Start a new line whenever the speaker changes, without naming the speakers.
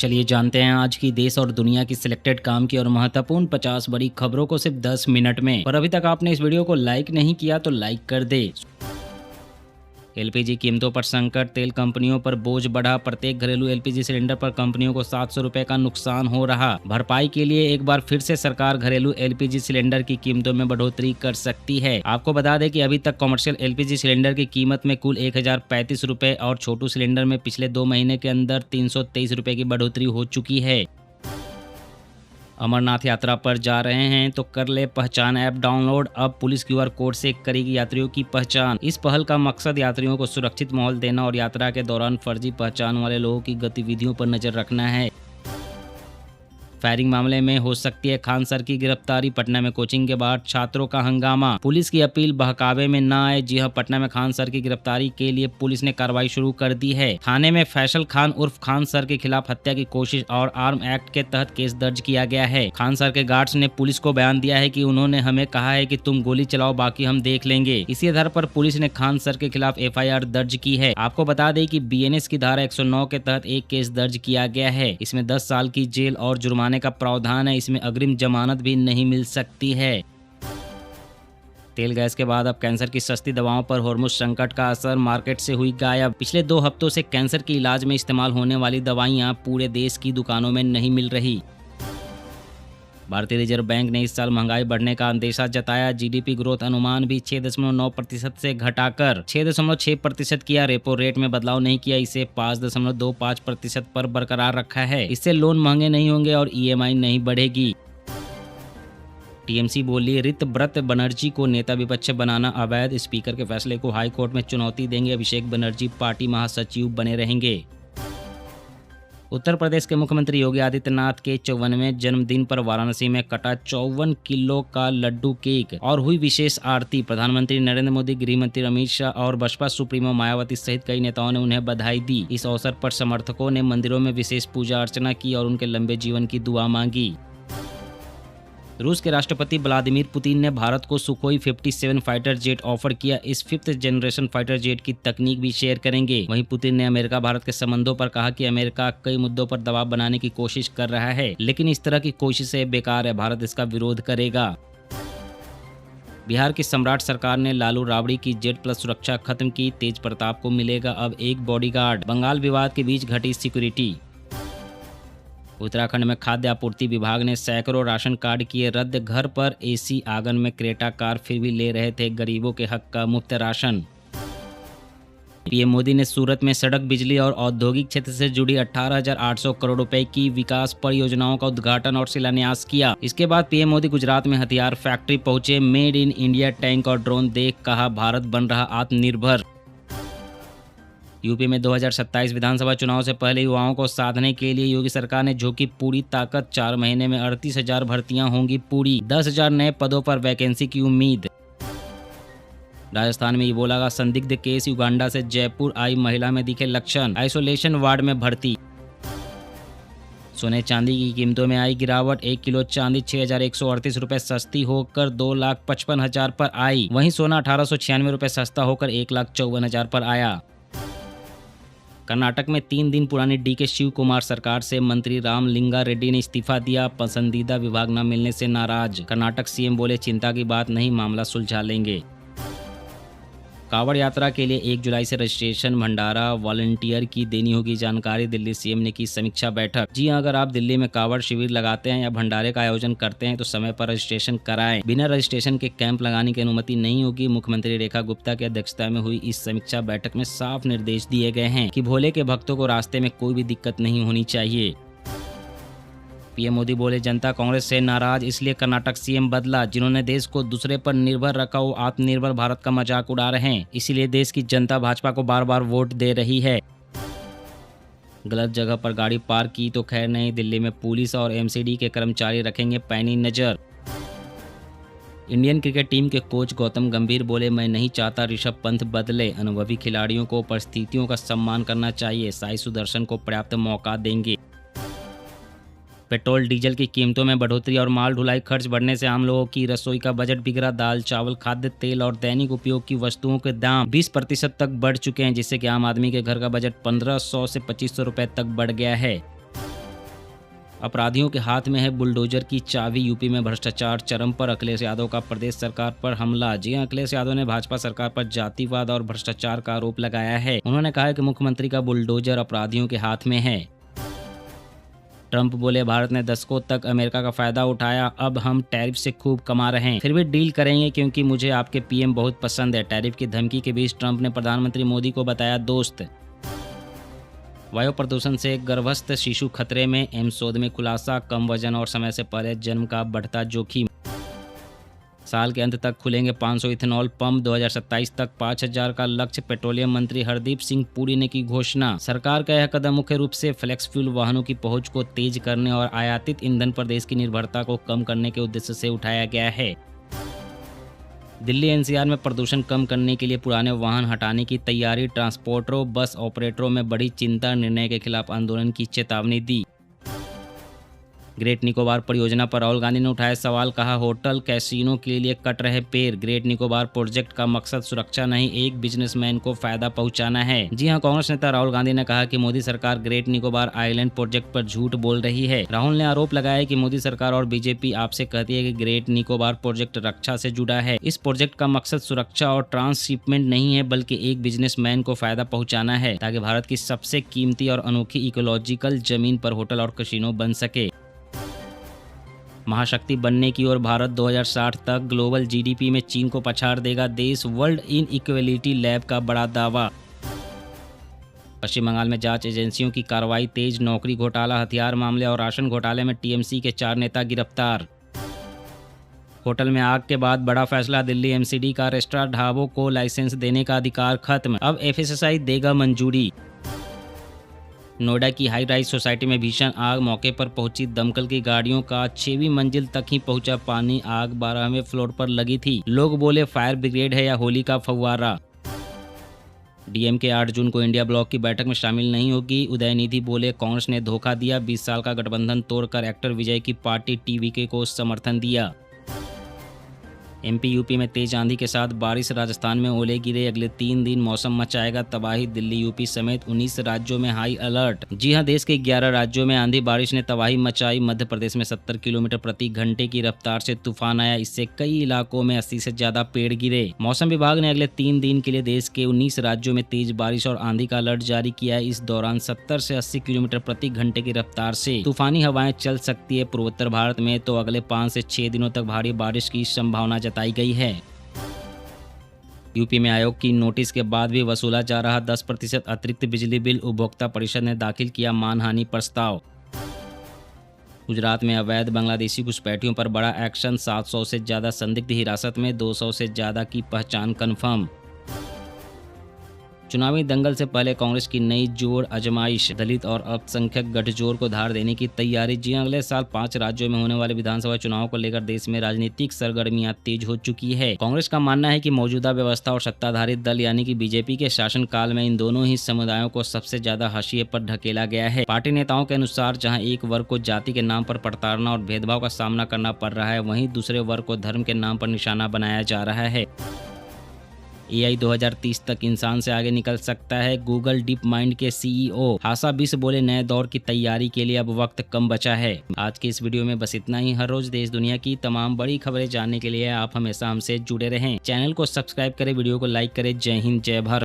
चलिए जानते हैं आज की देश और दुनिया की सिलेक्टेड काम की और महत्वपूर्ण 50 बड़ी खबरों को सिर्फ 10 मिनट में। पर अभी तक आपने इस वीडियो को लाइक नहीं किया तो लाइक कर दे। एलपीजी कीमतों पर संकट, तेल कंपनियों पर बोझ बढ़ा। प्रत्येक घरेलू एलपीजी सिलेंडर पर कंपनियों को 700 रुपए का नुकसान हो रहा। भरपाई के लिए एक बार फिर से सरकार घरेलू एलपीजी सिलेंडर की कीमतों में बढ़ोतरी कर सकती है। आपको बता दें कि अभी तक कमर्शियल एलपीजी सिलेंडर की कीमत में कुल 1035 रुपए और छोटू सिलेंडर में पिछले 2 महीने के अंदर 323 रुपए की बढ़ोतरी हो चुकी है। अमरनाथ यात्रा पर जा रहे हैं तो कर ले पहचान ऐप डाउनलोड। अब पुलिस क्यूआर कोड से करेगी यात्रियों की पहचान। इस पहल का मकसद यात्रियों को सुरक्षित माहौल देना और यात्रा के दौरान फर्जी पहचान वाले लोगों की गतिविधियों पर नजर रखना है। फायरिंग मामले में हो सकती है खान सर की गिरफ्तारी। पटना में कोचिंग के बाद छात्रों का हंगामा। पुलिस की अपील बहकावे में न आए। जी हां, पटना में खान सर की गिरफ्तारी के लिए पुलिस ने कार्रवाई शुरू कर दी है। थाने में फैसल खान उर्फ खान सर के खिलाफ हत्या की कोशिश और आर्म एक्ट के तहत केस दर्ज किया गया है। खान सर के गार्ड्स ने पुलिस को बयान दिया है कि उन्होंने हमें कहा है कि तुम गोली चलाओ, बाकी हम देख लेंगे। इसी आधार पर पुलिस ने खान सर के खिलाफ एफआईआर दर्ज की है। आपको बता दें कि बीएनएस की धारा 109 के तहत एक केस दर्ज किया गया है। इसमें 10 साल की जेल और जुर्माने का प्रावधान है। इसमें अग्रिम जमानत भी नहीं मिल सकती है। तेल गैस के बाद अब कैंसर की सस्ती दवाओं पर हॉर्मुज संकट का असर, मार्केट से हुई गायब। पिछले 2 हफ्तों से कैंसर के इलाज में इस्तेमाल होने वाली दवाइयां पूरे देश की दुकानों में नहीं मिल रही। भारतीय रिजर्व बैंक ने इस साल महंगाई बढ़ने का अंदेशा जताया। जीडीपी ग्रोथ अनुमान भी 6.9% से घटाकर 6.6% किया। रेपो रेट में बदलाव नहीं किया, इसे 5.25% पर बरकरार रखा है। इससे लोन महंगे नहीं होंगे और ईएमआई नहीं बढ़ेगी। टीएमसी बोली ऋत ब्रत बनर्जी को नेता विपक्ष बनाना अवैध। स्पीकर के फैसले को हाईकोर्ट में चुनौती देंगे। अभिषेक बनर्जी पार्टी महासचिव बने रहेंगे। उत्तर प्रदेश के मुख्यमंत्री योगी आदित्यनाथ के 54वें जन्मदिन पर वाराणसी में कटा 54 किलो का लड्डू केक और हुई विशेष आरती। प्रधानमंत्री नरेंद्र मोदी, गृह मंत्री अमित शाह और बसपा सुप्रीमो मायावती सहित कई नेताओं ने उन्हें बधाई दी। इस अवसर पर समर्थकों ने मंदिरों में विशेष पूजा अर्चना की और उनके लंबे जीवन की दुआ मांगी। रूस के राष्ट्रपति व्लादिमीर पुतिन ने भारत को सुखोई 57 फाइटर जेट ऑफर किया। इस 5th जनरेशन फाइटर जेट की तकनीक भी शेयर करेंगे। वहीं पुतिन ने अमेरिका भारत के संबंधों पर कहा कि अमेरिका कई मुद्दों पर दबाव बनाने की कोशिश कर रहा है, लेकिन इस तरह की कोशिशें बेकार है। भारत इसका विरोध करेगा। बिहार की सम्राट सरकार ने लालू राबड़ी की जेड+ सुरक्षा खत्म की। तेज प्रताप को मिलेगा अब एक बॉडीगार्ड। बंगाल विवाद के बीच घटी सिक्योरिटी। उत्तराखंड में खाद्य आपूर्ति विभाग ने सैकड़ों राशन कार्ड किए रद्द। घर पर एसी आंगन में क्रेटा कार, फिर भी ले रहे थे गरीबों के हक का मुफ्त राशन। पीएम मोदी ने सूरत में सड़क, बिजली और औद्योगिक क्षेत्र से जुड़ी 18,800 करोड़ रुपए की विकास परियोजनाओं का उद्घाटन और शिलान्यास किया। इसके बाद पीएम मोदी गुजरात में हथियार फैक्ट्री पहुंचे। मेड इन इंडिया टैंक और ड्रोन देख कहा भारत बन रहा आत्मनिर्भर। यूपी में 2027 विधानसभा चुनाव से पहले युवाओं को साधने के लिए योगी सरकार ने झोंकी पूरी ताकत। 4 महीने में 38,000 भर्तियां होंगी पूरी। 10,000 नए पदों पर वैकेंसी की उम्मीद। राजस्थान में इबोला का संदिग्ध केस, युगांडा से जयपुर आई महिला में दिखे लक्षण, आइसोलेशन वार्ड में भर्ती। सोने चांदी की कीमतों में आई गिरावट। 1 किलो चांदी 6,138 रुपए सस्ती होकर 2,55,000 पर आई। वहीं सोना 1,896 रुपए सस्ता होकर 1,54,000 पर आया। कर्नाटक में 3 दिन पुरानी डीके शिव कुमार सरकार से मंत्री रामलिंगा रेड्डी ने इस्तीफा दिया। पसंदीदा विभाग न मिलने से नाराज। कर्नाटक सीएम बोले चिंता की बात नहीं, मामला सुलझा लेंगे। कांवड़ यात्रा के लिए 1 जुलाई से रजिस्ट्रेशन भंडारा वॉलंटियर की देनी होगी जानकारी। दिल्ली सीएम ने की समीक्षा बैठक। जी हां, अगर आप दिल्ली में कांवड़ शिविर लगाते हैं या भंडारे का आयोजन करते हैं तो समय पर रजिस्ट्रेशन कराएं। बिना रजिस्ट्रेशन के कैंप लगाने की अनुमति नहीं होगी। मुख्यमंत्री रेखा गुप्ता की अध्यक्षता में हुई इस समीक्षा बैठक में साफ निर्देश दिए गए हैं कि भोले के भक्तों को रास्ते में कोई भी दिक्कत नहीं होनी चाहिए। पीएम मोदी बोले जनता कांग्रेस से नाराज, इसलिए कर्नाटक सीएम बदला। जिन्होंने देश को दूसरे पर निर्भर रखा वो आत्मनिर्भर भारत का मजाक उड़ा रहे हैं। इसीलिए देश की जनता भाजपा को बार बार वोट दे रही है। गलत जगह पर गाड़ी पार्क की तो खैर नहीं। दिल्ली में पुलिस और एमसीडी के कर्मचारी रखेंगे पैनी नजर। इंडियन क्रिकेट टीम के कोच गौतम गंभीर बोले मैं नहीं चाहता ऋषभ पंत बदले। अनुभवी खिलाड़ियों को परिस्थितियों का सम्मान करना चाहिए। साई सुदर्शन को पर्याप्त मौका देंगे। पेट्रोल डीजल की कीमतों में बढ़ोतरी और माल ढुलाई खर्च बढ़ने से आम लोगों की रसोई का बजट बिगड़ा। दाल, चावल, खाद्य तेल और दैनिक उपयोग की वस्तुओं के दाम 20% तक बढ़ चुके हैं, जिससे कि आम आदमी के घर का बजट 1,500 से 2,500 रुपए तक बढ़ गया है। अपराधियों के हाथ में है बुलडोजर की चाबी, यूपी में भ्रष्टाचार चरम पर, अखिलेश यादव का प्रदेश सरकार पर हमला। जी हां, अखिलेश यादव ने भाजपा सरकार पर जातिवाद और भ्रष्टाचार का आरोप लगाया है। उन्होंने कहा है कि मुख्यमंत्री का बुलडोजर अपराधियों के हाथ में है। ट्रंप बोले, भारत ने दशकों तक अमेरिका का फायदा उठाया, अब हम टैरिफ से खूब कमा रहे हैं, फिर भी डील करेंगे क्योंकि मुझे आपके पीएम बहुत पसंद है। टैरिफ की धमकी के बीच ट्रंप ने प्रधानमंत्री मोदी को बताया दोस्त। वायु प्रदूषण से गर्भस्थ शिशु खतरे में, एम्स शोध में खुलासा, कम वजन और समय से पहले जन्म का बढ़ता जोखिम। साल के अंत तक खुलेंगे 500 इथेनॉल पंप, 2027 तक 5000 का लक्ष्य। पेट्रोलियम मंत्री हरदीप सिंह पुरी ने की घोषणा। सरकार का यह कदम मुख्य रूप से फ्लेक्स फ्यूल वाहनों की पहुंच को तेज करने और आयातित ईंधन पर देश की निर्भरता को कम करने के उद्देश्य से उठाया गया है। दिल्ली एनसीआर में प्रदूषण कम करने के लिए पुराने वाहन हटाने की तैयारी, ट्रांसपोर्टरों बस ऑपरेटरों में बड़ी चिंता, निर्णय के खिलाफ आंदोलन की चेतावनी दी। ग्रेट निकोबार परियोजना पर राहुल गांधी ने उठाया सवाल, कहा होटल कैसीनो के लिए कट रहे पेड़। ग्रेट निकोबार प्रोजेक्ट का मकसद सुरक्षा नहीं, एक बिजनेसमैन को फायदा पहुंचाना है। जी हां, कांग्रेस नेता राहुल गांधी ने कहा कि मोदी सरकार ग्रेट निकोबार आइलैंड प्रोजेक्ट पर झूठ बोल रही है। राहुल ने आरोप लगाया कि मोदी सरकार और बीजेपी आपसे कहती है कि ग्रेट निकोबार प्रोजेक्ट रक्षा से जुड़ा है। इस प्रोजेक्ट का मकसद सुरक्षा और ट्रांसशिपमेंट नहीं है, बल्कि एक बिजनेसमैन को फायदा पहुंचाना है, ताकि भारत की सबसे कीमती और अनोखी इकोलॉजिकल जमीन पर होटल और कैसीनो बन सके। महाशक्ति बनने की ओर भारत, 2060 तक ग्लोबल जीडीपी में चीन को पछाड़ देगा देश, वर्ल्ड इन इक्वेलिटी लैब का बड़ा दावा। पश्चिम बंगाल में जांच एजेंसियों की कार्रवाई तेज, नौकरी घोटाला, हथियार मामले और राशन घोटाले में टीएमसी के 4 नेता गिरफ्तार। होटल में आग के बाद बड़ा फैसला, दिल्ली एमसीडी का रेस्टोरेंट ढाबों को लाइसेंस देने का अधिकार खत्म, अब एफएसएसआई देगा मंजूरी। नोएडा की हाई राइज सोसाइटी में भीषण आग, मौके पर पहुंची दमकल की गाड़ियों का 6वीं मंजिल तक ही पहुंचा पानी, आग 12वें फ्लोर पर लगी थी। लोग बोले फायर ब्रिगेड है या होली का फव्वारा। डीएमके 8 जून को इंडिया ब्लॉक की बैठक में शामिल नहीं होगी। उदयनिधि बोले, कांग्रेस ने धोखा दिया, 20 साल का गठबंधन तोड़कर एक्टर विजय की पार्टी टीवीके को समर्थन दिया। एमपी यूपी में तेज आंधी के साथ बारिश, राजस्थान में ओले गिरे, अगले 3 दिन मौसम मचाएगा तबाही, दिल्ली यूपी समेत 19 राज्यों में हाई अलर्ट। जी हां, देश के 11 राज्यों में आंधी बारिश ने तबाही मचाई। मध्य प्रदेश में 70 किलोमीटर प्रति घंटे की रफ्तार से तूफान आया, इससे कई इलाकों में 80 से ज्यादा पेड़ गिरे। मौसम विभाग ने अगले 3 दिन के लिए देश के 19 राज्यों में तेज बारिश और आंधी का अलर्ट जारी किया है। इस दौरान 70 से 80 किलोमीटर प्रति घंटे की रफ्तार से तूफानी हवाएं चल सकती है। पूर्वोत्तर भारत में तो अगले 5 से 6 दिनों तक भारी बारिश की संभावना जताई गई है। यूपी में आयोग की नोटिस के बाद भी वसूला जा रहा 10% अतिरिक्त बिजली बिल, उपभोक्ता परिषद ने दाखिल किया मानहानि प्रस्ताव। गुजरात में अवैध बांग्लादेशी घुसपैठियों पर बड़ा एक्शन, 700 से ज्यादा संदिग्ध हिरासत में, 200 से ज्यादा की पहचान कन्फर्म। चुनावी दंगल से पहले कांग्रेस की नई जोर आजमाइश, दलित और अल्पसंख्यक गठजोड़ को धार देने की तैयारी। जी अगले साल 5 राज्यों में होने वाले विधानसभा चुनाव को लेकर देश में राजनीतिक सरगर्मियां तेज हो चुकी है। कांग्रेस का मानना है कि मौजूदा व्यवस्था और सत्ताधारी दल यानी कि बीजेपी के शासनकाल में इन दोनों ही समुदायों को सबसे ज्यादा हाशिए पर ढकेला गया है। पार्टी नेताओं के अनुसार जहाँ एक वर्ग को जाति के नाम पर प्रताड़ना और भेदभाव का सामना करना पड़ रहा है, वहीं दूसरे वर्ग को धर्म के नाम पर निशाना बनाया जा रहा है। एआई 2030 तक इंसान से आगे निकल सकता है, गूगल डीप माइंड के सीईओ हासा बिस बोले, नए दौर की तैयारी के लिए अब वक्त कम बचा है। आज के इस वीडियो में बस इतना ही। हर रोज देश दुनिया की तमाम बड़ी खबरें जानने के लिए आप हमेशा हमसे जुड़े रहें। चैनल को सब्सक्राइब करें, वीडियो को लाइक करें। जय हिंद, जय भारत।